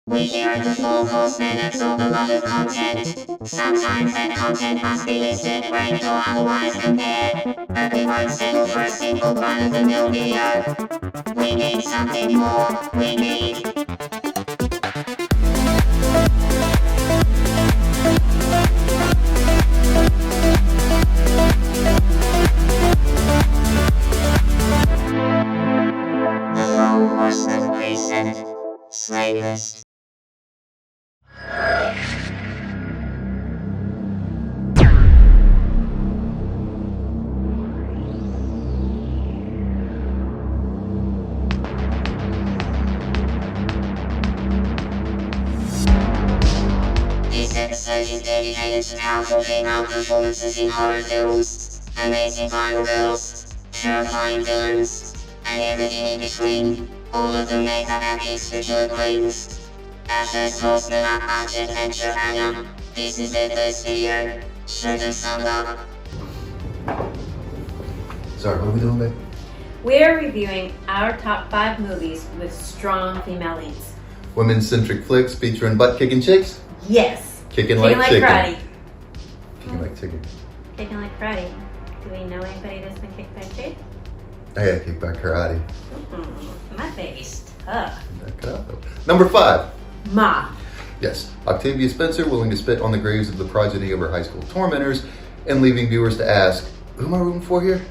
We share the full cosmetics of beloved content. Sometimes that content must be listed, rated, or otherwise compared. But we won't settle for a simple run-of-the-mill video. We need something more. We need the low was the recent Slaylist. This episode is dedicated to powerful female performances in horror films, amazing final girls, terrifying villains, and everything in between. All of them make up our extra queens. Our first horseman up arch adventure Anna. This is their first video. Show them some love. Sorry, what are we doing, babe? We're reviewing our top 5 movies with strong female leads. Women-centric flicks featuring butt-kicking chicks? Yes. Kicking like chicken. karate. Kicking like chicken. Kicking like karate. Do we know anybody that's been kicked by too? I got kicked by karate. My baby's tough. That cut out, though. Number 5. Ma. Yes, Octavia Spencer willing to spit on the graves of the progeny of her high school tormentors and leaving viewers to ask, who am I rooting for here?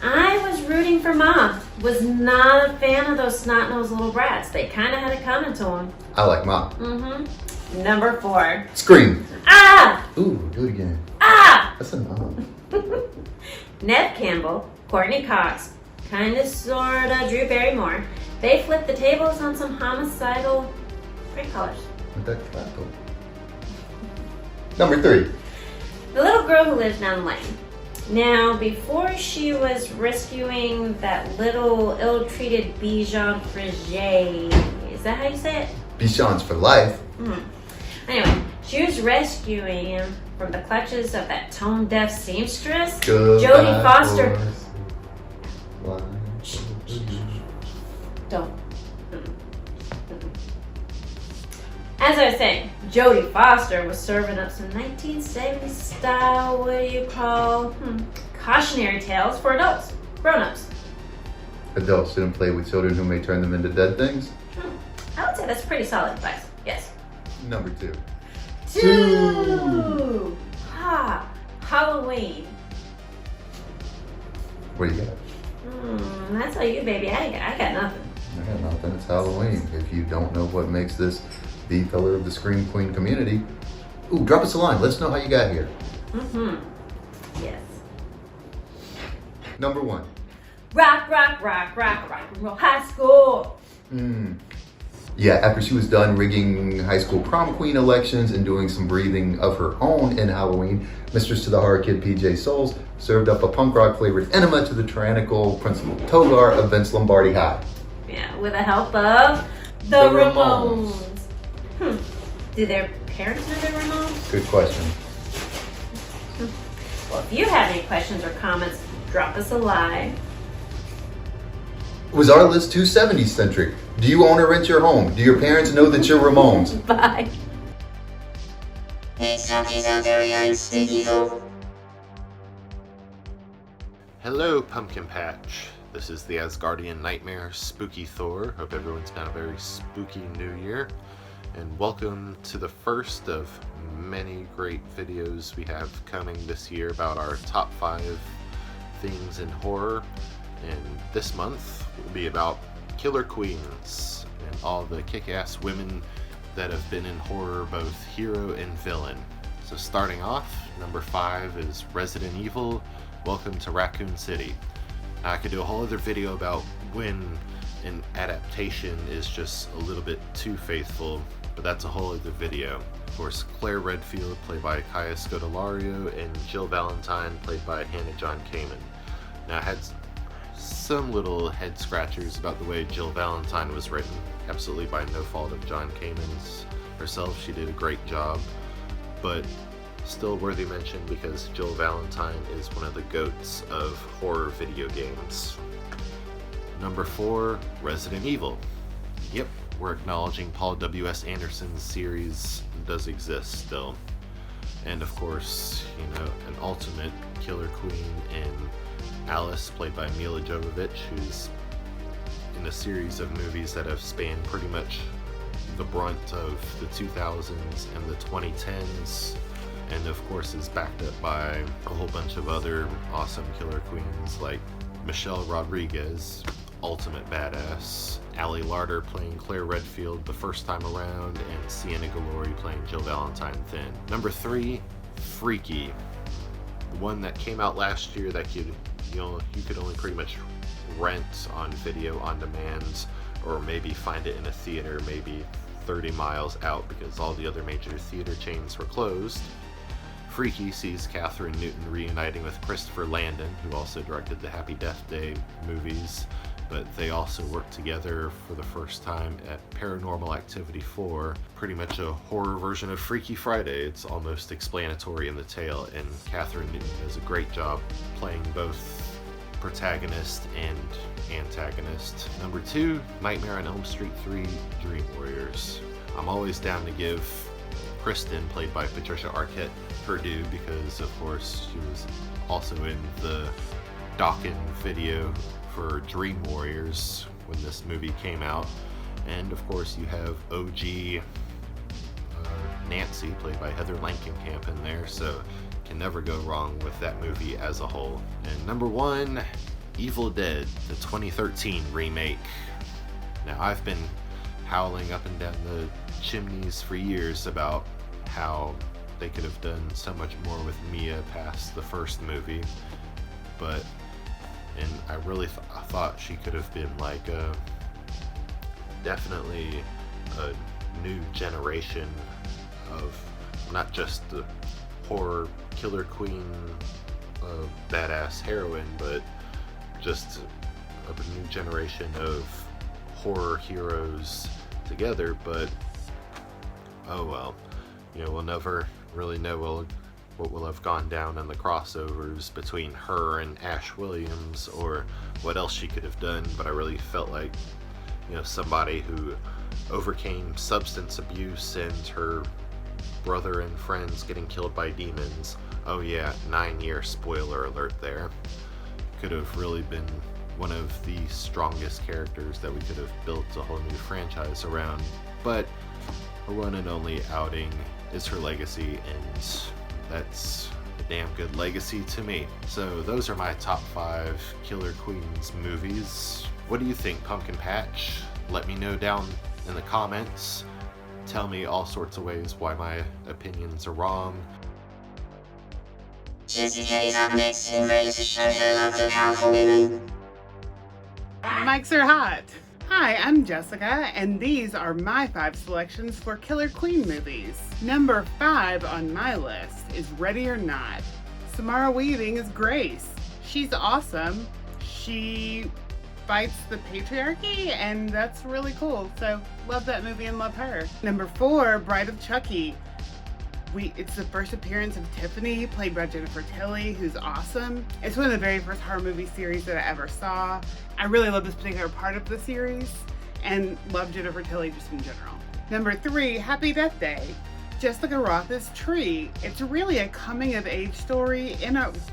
I was rooting for Ma. Was not a fan of those snot-nosed little brats. They kind of had it coming to them. I like Ma. Number 4. Scream. Ah! Ooh, do it again. Ah! That's a nom. Neve Campbell, Courtney Cox, kinda sorta Drew Barrymore. They flipped the tables on some homicidal great colors. With that clapper. Number 3. The little girl who lives down the lane. Now, before she was rescuing that little ill-treated Bijan Frigé, is that how you say it? Bichons for life. Anyway, she was rescuing him from the clutches of that tone-deaf seamstress, Goodbye, Jodie Foster. horse. Why? Don't. As I was saying, Jodie Foster was serving up some 1970s style, what do you call, cautionary tales for adults, grown-ups. Adults shouldn't play with children who may turn them into dead things. I would say that's pretty solid advice. Yes. Number 2. 2. Halloween. What do you got? That's all you, baby. I got nothing. I got nothing. It's Halloween. If you don't know what makes this the color of the Scream Queen community, ooh, drop us a line. Let us know how you got here. Yes. Number 1. Rock and roll high school. Yeah, after she was done rigging high school prom queen elections and doing some breathing of her own in Halloween, Mistress to the Horror Kid PJ Souls served up a punk rock flavored enema to the tyrannical Principal Togar of Vince Lombardi High. Yeah, with the help of the Ramones. Do their parents know the Ramones? Good question. Well, if you have any questions or comments, drop us a line. Was our list too 70s centric? Do you own or rent your home? Do your parents know that you're Ramones? Bye. Next up is our very own Sticky Hole. Hello, Pumpkin Patch. This is the Asgardian Nightmare Spooky Thor. Hope everyone's had a very spooky new year. And welcome to the first of many great videos we have coming this year about our top 5 things in horror. And this month will be about killer queens and all the kick-ass women that have been in horror, both hero and villain. So starting off, number 5 is Resident Evil, Welcome to Raccoon City. Now, I could do a whole other video about when an adaptation is just a little bit too faithful, but that's a whole other video. Of course, Claire Redfield, played by Kaya Scodelario, and Jill Valentine, played by Hannah John Kamen. Now, I had some little head scratchers about the way Jill Valentine was written, absolutely by no fault of John Kamen's herself. She did a great job, but still worthy mention because Jill Valentine is one of the goats of horror video games. Number 4, Resident Evil. Yep, we're acknowledging Paul W.S. Anderson's series does exist still. And of course, an ultimate killer queen in Alice, played by Mila Jovovich, who's in a series of movies that have spanned pretty much the brunt of the 2000s and the 2010s, and of course is backed up by a whole bunch of other awesome killer queens like Michelle Rodriguez, ultimate badass, Allie Larder playing Claire Redfield the first time around, and Sienna Galori playing Jill Valentine Thin. Number 3, Freaky, the one that came out last year that you could only pretty much rent on video on demand, or maybe find it in a theater maybe 30 miles out because all the other major theater chains were closed. Freaky sees Catherine Newton reuniting with Christopher Landon, who also directed the Happy Death Day movies, but they also worked together for the first time at Paranormal Activity 4, pretty much a horror version of Freaky Friday. It's almost explanatory in the tale, and Catherine Newton does a great job playing both protagonist and antagonist. Number 2, Nightmare on Elm Street 3, Dream Warriors. I'm always down to give Kristen, played by Patricia Arquette, her due, because of course she was also in the Dawkins video for Dream Warriors when this movie came out. And of course you have OG Nancy, played by Heather Langenkamp, in there, so can never go wrong with that movie as a whole. And number 1, Evil Dead, the 2013 remake. Now, I've been howling up and down the chimneys for years about how they could have done so much more with Mia past the first movie, and I really thought she could have been like definitely a new generation of not just the horror killer queen badass heroine, but just a new generation of horror heroes together. But oh well, we'll never really know what will have gone down in the crossovers between her and Ash Williams, or what else she could have done. But I really felt like somebody who overcame substance abuse and her brother and friends getting killed by demons, oh yeah, 9-year spoiler alert there, could have really been one of the strongest characters that we could have built a whole new franchise around. But her one and only outing is her legacy, and that's a damn good legacy to me. So those are my top 5 Killer Queens movies. What do you think, Pumpkin Patch? Let me know down in the comments. Tell me all sorts of ways why my opinions are wrong. Jessica up next and ready to show her love for powerful women. Mics are hot. Hi, I'm Jessica, and these are my 5 selections for Killer Queen movies. Number 5 on my list is Ready or Not. Samara Weaving is Grace. She's awesome. She fights the patriarchy, and that's really cool. So love that movie and love her. Number 4, Bride of Chucky. It's the first appearance of Tiffany, played by Jennifer Tilly, who's awesome. It's one of the very first horror movie series that I ever saw. I really love this particular part of the series, and love Jennifer Tilly just in general. Number 3, Happy Death Day. Jessica Rotha's Tree. It's really a coming-of-age story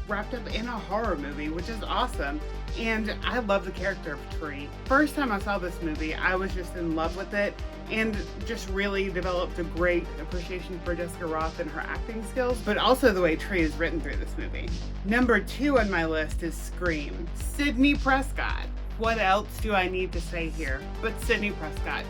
wrapped up in a horror movie, which is awesome. And I love the character of Tree. First time I saw this movie, I was just in love with it, and just really developed a great appreciation for Jessica Rotha and her acting skills, but also the way Tree is written through this movie. Number 2 on my list is Scream. Sidney Prescott. What else do I need to say here? But Sidney Prescott.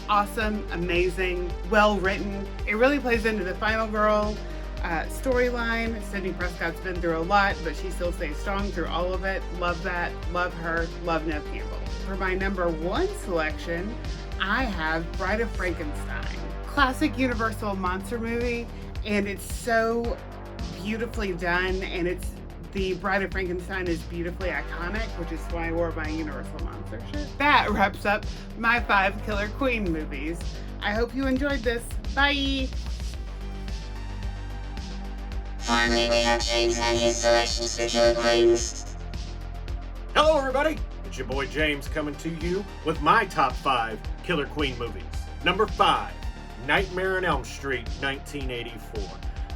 Awesome, amazing, well written. It really plays into the Final Girl storyline. Sidney Prescott's been through a lot, but she still stays strong through all of it. Love that, love her, love Neve Campbell. For my number 1 selection, I have Bride of Frankenstein. Classic Universal monster movie, and it's so beautifully done, and the Bride of Frankenstein is beautifully iconic, which is why I wore my Universal monster shirt. That wraps up my 5 Killer Queen movies. I hope you enjoyed this. Bye! Finally, we have James and his selections for Killer Queens. Hello everybody, it's your boy James coming to you with my top 5 Killer Queen movies. Number 5, Nightmare on Elm Street, 1984.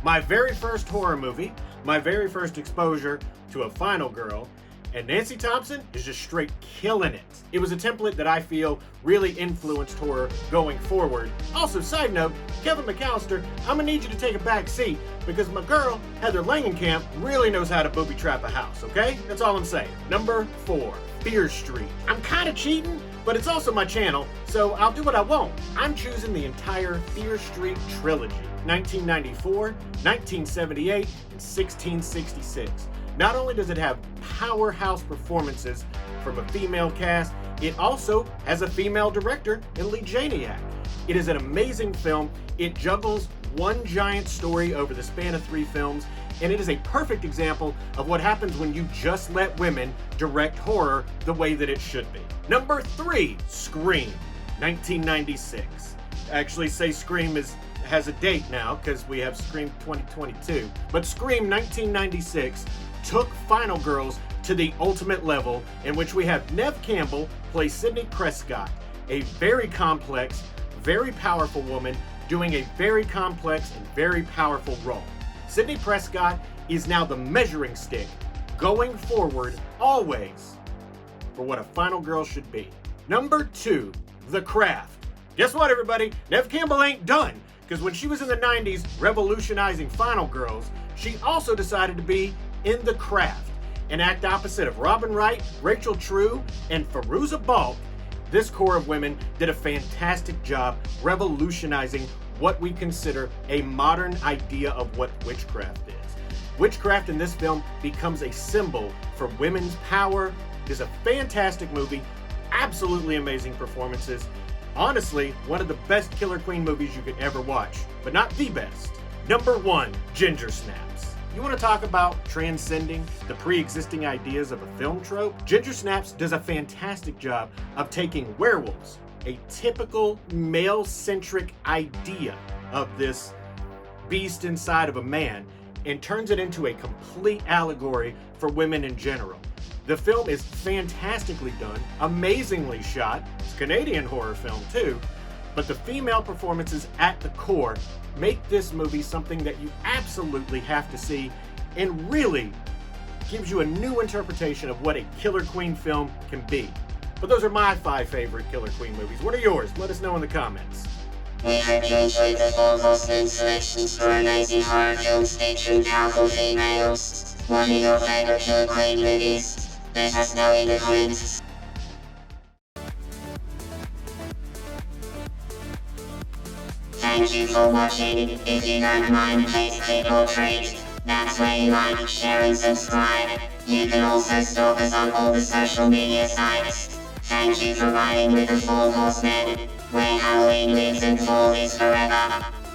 My very first horror movie, my very first exposure to a final girl, and Nancy Thompson is just straight killing it. It was a template that I feel really influenced horror going forward. Also, side note, Kevin McAllister, I'm gonna need you to take a back seat because my girl, Heather Langenkamp, really knows how to booby trap a house, okay? That's all I'm saying. Number 4, Fear Street. I'm kinda cheating, but it's also my channel, so I'll do what I want. I'm choosing the entire Fear Street trilogy, 1994, 1978, and 1666. Not only does it have powerhouse performances from a female cast, it also has a female director in Lee Janiak. It is an amazing film. It juggles one giant story over the span of 3 films, and it is a perfect example of what happens when you just let women direct horror the way that it should be. Number 3, Scream, 1996. I actually say Scream has a date now because we have Scream 2022, but Scream 1996 took Final Girls to the ultimate level, in which we have Neve Campbell play Sidney Prescott, a very complex, very powerful woman doing a very complex and very powerful role. Sidney Prescott is now the measuring stick going forward always for what a final girl should be. Number 2, The Craft. Guess what, everybody? Neve Campbell ain't done, because when she was in the 90s revolutionizing Final Girls, she also decided to be in The Craft, an act opposite of Robin Wright, Rachel True, and Fairuza Balk. This core of women did a fantastic job revolutionizing what we consider a modern idea of what witchcraft is. Witchcraft in this film becomes a symbol for women's power. It is a fantastic movie, absolutely amazing performances. Honestly, one of the best Killer Queen movies you could ever watch, but not the best. Number 1, Ginger Snaps. You want to talk about transcending the pre-existing ideas of a film trope? Ginger Snaps does a fantastic job of taking werewolves, a typical male-centric idea of this beast inside of a man, and turns it into a complete allegory for women in general. The film is fantastically done, amazingly shot. It's a Canadian horror film too, but the female performances at the core make this movie something that you absolutely have to see, and really gives you a new interpretation of what a Killer Queen film can be. But those are my 5 favorite Killer Queen movies. What are yours? Let us know in the comments. We hope you enjoyed the full hosting selections for amazing horror films featuring powerful females. What are your favorite Killer Queen movies? Let us know in the comments. Thank you for watching. If you don't mind, please click or treat. That's where you like, share and subscribe. You can also stalk us on all the social media sites. Thank you for riding with the Four Horsemen, where Halloween lives and fall is forever.